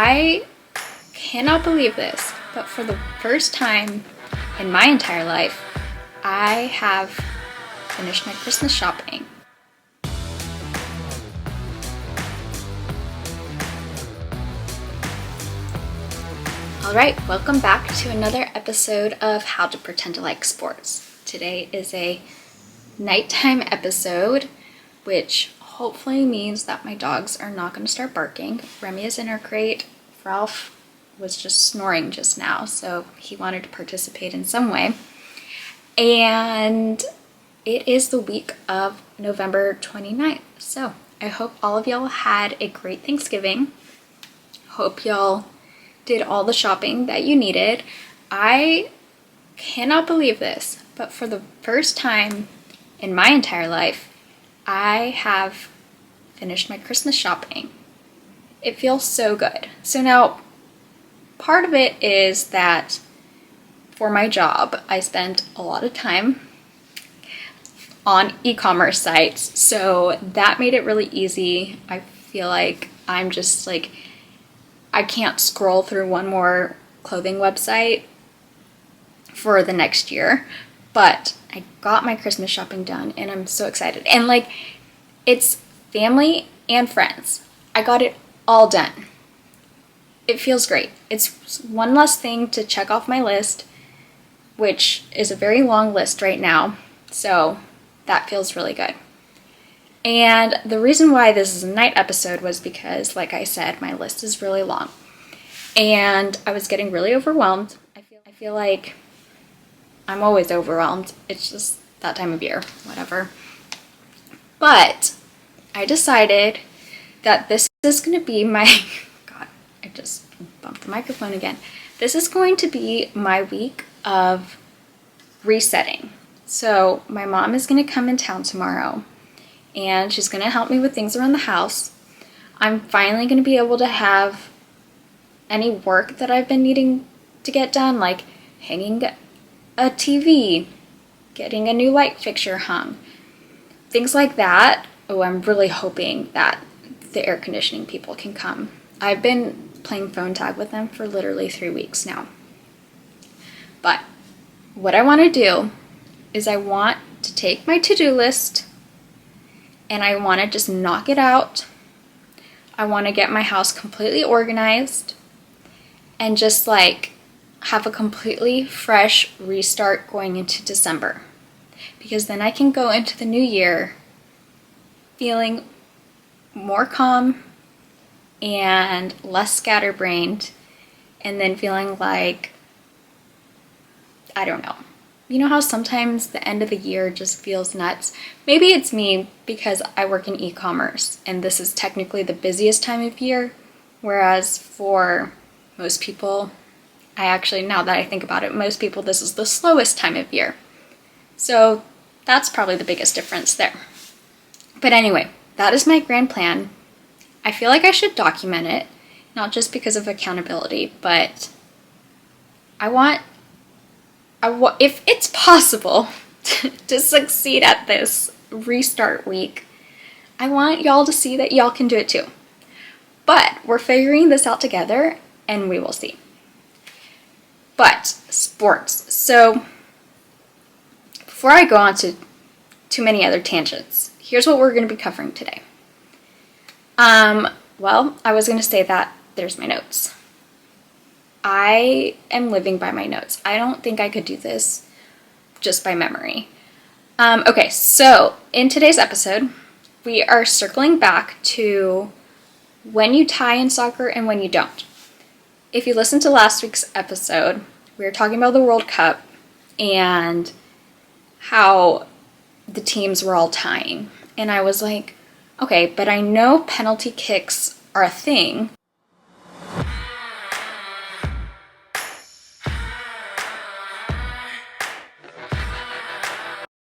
I cannot believe this, but for the first time in my entire life, I have finished my Christmas shopping. Alright, welcome back to another episode of How to Pretend to Like Sports. Today is a nighttime episode, which hopefully means that my dogs are not going to start barking. Remy is in her crate. Ralph was just snoring just now, so he wanted to participate in some way. And it is the week of November 29th. So I hope all of y'all had a great Thanksgiving. Hope y'all did all the shopping that you needed. I cannot believe this, but for the first time in my entire life, I have finished my Christmas shopping. It feels so good. So now, part of it is that for my job, I spend a lot of time on e-commerce sites, so that made it really easy. I feel like I'm just like, I can't scroll through one more clothing website for the next year, but I got my Christmas shopping done and I'm so excited. And like, it's family and friends. I got it all done. It feels great. It's one less thing to check off my list, which is a very long list right now. So that feels really good. And the reason why this is a night episode was because, like I said, my list is really long. And I was getting really overwhelmed. I feel like I'm always overwhelmed. It's just that time of year, whatever. But I decided that this is going to be my... God, I just bumped the microphone again. This is going to be my week of resetting. So my mom is going to come in town tomorrow, and she's going to help me with things around the house. I'm finally going to be able to have any work that I've been needing to get done, like hanging a TV, getting a new light fixture hung, things like that. Oh, I'm really hoping that the air conditioning people can come. I've been playing phone tag with them for literally 3 weeks now. But what I want to do is I want to take my to-do list and I want to just knock it out. I want to get my house completely organized and just like have a completely fresh restart going into December. Because then I can go into the new year feeling more calm and less scatterbrained, and then feeling like, I don't know. You know how sometimes the end of the year just feels nuts? Maybe it's me because I work in e-commerce and this is technically the busiest time of year, whereas for most people, now that I think about it, most people this is the slowest time of year. So that's probably the biggest difference there. But anyway, that is my grand plan. I feel like I should document it, not just because of accountability, but if it's possible to succeed at this restart week, I want y'all to see that y'all can do it too. But we're figuring this out together and we will see. But sports. So before I go on to too many other tangents, here's what we're going to be covering today. Well, I was going to say that there's my notes. I am living by my notes. I don't think I could do this just by memory. Okay, so in today's episode, we are circling back to when you tie in soccer and when you don't. If you listened to last week's episode, we were talking about the World Cup and how the teams were all tying. And I was like, okay, but I know penalty kicks are a thing,